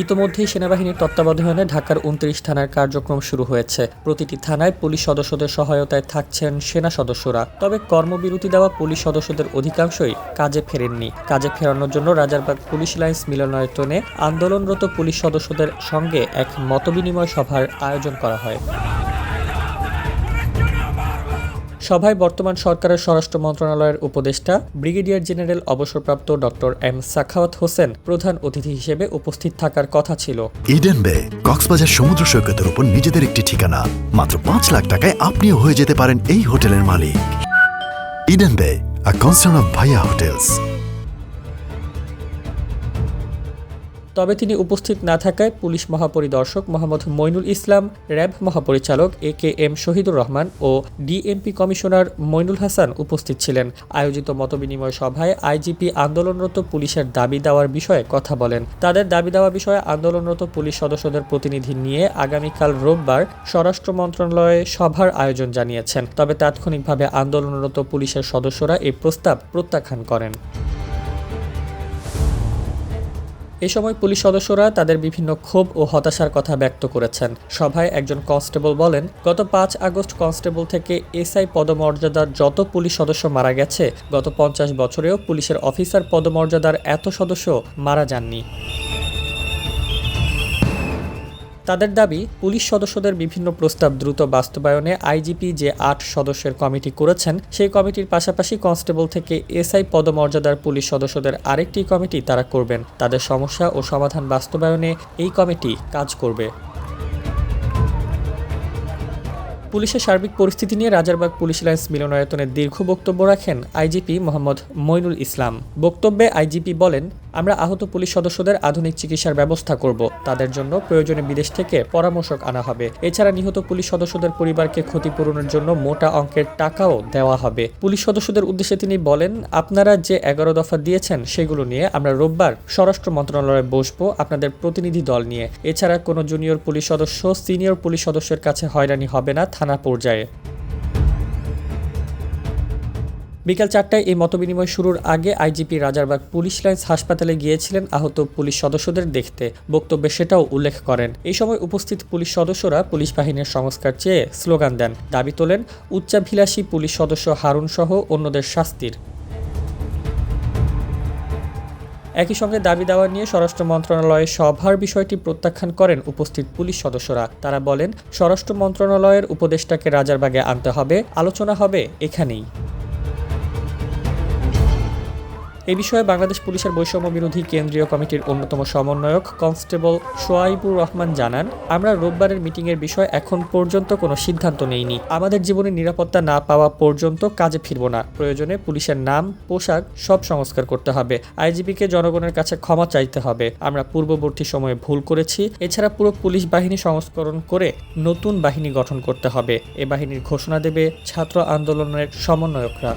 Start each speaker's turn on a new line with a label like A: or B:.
A: ইতোমধ্যেই সেনাবাহিনীর তত্ত্বাবধানে ঢাকার ২৯ থানার কার্যক্রম শুরু হয়েছে। প্রতিটি থানায় পুলিশ সদস্যদের সহায়তায় থাকছেন সেনা সদস্যরা। তবে কর্মবিরতি দেওয়া পুলিশ সদস্যদের অধিকাংশই কাজে ফেরেননি। কাজে ফেরানোর জন্য রাজারবাগ পুলিশ লাইন্স মিলনায়তনে আন্দোলনরত পুলিশ সদস্যদের সঙ্গে এক মতবিনিময় সভার আয়োজন করা হয়। সভায় বর্তমান সরকারের স্বরাষ্ট্র মন্ত্রণালয়ের উপদেষ্টা ব্রিগেডিয়ার জেনারেল অবসরপ্রাপ্ত ডক্টর এম সাখাওয়াত হোসেন প্রধান অতিথি হিসেবে উপস্থিত থাকার কথা ছিল।
B: ইডেন বে কক্সবাজার সমুদ্র সৈকতের উপর নিজেদের একটি ঠিকানা। মাত্র ৫ লাখ টাকায় আপনিও হয়ে যেতে পারেন এই হোটেলের মালিক। ইডেন বে, আ কনসার্ন অফ ভাইয়া হোটেলস।
A: তবে তিনি উপস্থিত না থাকায় পুলিশ মহাপরিদর্শক মোহাম্মদ মইনুল ইসলাম, র্যাব মহাপরিচালক AKM শহীদুর রহমান ও ডিএমপি কমিশনার মইনুল হাসান উপস্থিত ছিলেন। আয়োজিত মতবিনিময় সভায় আইজিপি আন্দোলনরত পুলিশের দাবি দেওয়ার বিষয়ে কথা বলেন। তাদের দাবি দেওয়া বিষয়ে আন্দোলনরত পুলিশ সদস্যদের প্রতিনিধি নিয়ে আগামীকাল রোববার স্বরাষ্ট্র মন্ত্রণালয়ে সভার আয়োজন জানিয়েছেন। তবে তাৎক্ষণিকভাবে আন্দোলনরত পুলিশের সদস্যরা এই প্রস্তাব প্রত্যাখ্যান করেন। এ সময় পুলিশ সদস্যরা তাদের বিভিন্ন ক্ষোভ ও হতাশার কথা ব্যক্ত করেছেন। সভায় একজন কনস্টেবল বলেন, গত ৫ আগস্ট কনস্টেবল থেকে এসআই পদমর্যাদার যত পুলিশ সদস্য মারা গেছে, গত ৫০ বছরেও পুলিশের অফিসার পদমর্যাদার এত সদস্য মারা যাননি। তাদের দাবি, পুলিশ সদস্যদের বিভিন্ন প্রস্তাব দ্রুত বাস্তবায়নে আইজিপি যে ৮ সদস্যের কমিটি করেছেন, সেই কমিটির পাশাপাশি কনস্টেবল থেকে এসআই পদমর্যাদার পুলিশ সদস্যদের আরেকটি কমিটি তারা করবেন। তাদের সমস্যা ও সমাধান বাস্তবায়নে এই কমিটি কাজ করবে। পুলিশের সার্বিক পরিস্থিতি নিয়ে রাজারবাগ পুলিশ লাইন্স মিলনায়তনে দীর্ঘ বক্তব্য রাখেন আইজিপি মোহাম্মদ মইনুল ইসলাম। বক্তব্যে আইজিপি বলেন, আমরা আহত পুলিশ সদস্যদের আধুনিক চিকিৎসার ব্যবস্থা করব। তাদের জন্য প্রয়োজনে বিদেশ থেকে পরামর্শক আনা হবে। এছাড়া নিহত পুলিশ সদস্যদের পরিবারকে ক্ষতিপূরণের জন্য মোটা অঙ্কের টাকাও দেওয়া হবে। পুলিশ সদস্যদের উদ্দেশ্যে তিনি বলেন, আপনারা যে ১১ দফা দিয়েছেন সেগুলো নিয়ে আমরা রোববার স্বরাষ্ট্র মন্ত্রণালয়ে বসবো আপনাদের প্রতিনিধি দল নিয়ে। এছাড়া কোনো জুনিয়র পুলিশ সদস্য সিনিয়র পুলিশ সদস্যের কাছে হয়রানি হবে না থানা পর্যায়ে। বিকাল ৪টায় এই মতবিনিময় শুরুর আগে আইজিপি রাজারবাগ পুলিশ লাইন্স হাসপাতালে গিয়েছিলেন আহত পুলিশ সদস্যদের দেখতে। বক্তব্যে সেটাও উল্লেখ করেন। এই সময় উপস্থিত পুলিশ সদস্যরা পুলিশ বাহিনীর সংস্কার চেয়ে স্লোগান দেন, দাবি তোলেন উচ্চাভিলাষী পুলিশ সদস্য হারুন সহ অন্যদের শাস্তির। একই সঙ্গে দাবি দেওয়া নিয়ে স্বরাষ্ট্র মন্ত্রণালয়ে সভার বিষয়টি প্রত্যাখ্যান করেন উপস্থিত পুলিশ সদস্যরা। তারা বলেন, স্বরাষ্ট্র মন্ত্রণালয়ের উপদেষ্টাকে রাজারবাগে আনতে হবে, আলোচনা হবে এখানেই। এ বিষয়ে বাংলাদেশ পুলিশের বৈষম্য বিরোধী কেন্দ্রীয় কমিটির অন্যতম সমন্বয়ক কনস্টেবল সোয়াইবুর রহমান জানান, আমরা রোববারের মিটিংয়ের বিষয়ে এখন পর্যন্ত কোনো সিদ্ধান্ত নেইনি। আমাদের জীবনের নিরাপত্তা না পাওয়া পর্যন্ত কাজে ফিরব না। প্রয়োজনে পুলিশের নাম, পোশাক সব সংস্কার করতে হবে। আইজিপিকে জনগণের কাছে ক্ষমা চাইতে হবে। আমরা পূর্ববর্তী সময়ে ভুল করেছি। এছাড়া পুরো পুলিশ বাহিনী সংস্করণ করে নতুন বাহিনী গঠন করতে হবে। এ বাহিনীর ঘোষণা দেবে ছাত্র আন্দোলনের সমন্বয়করা।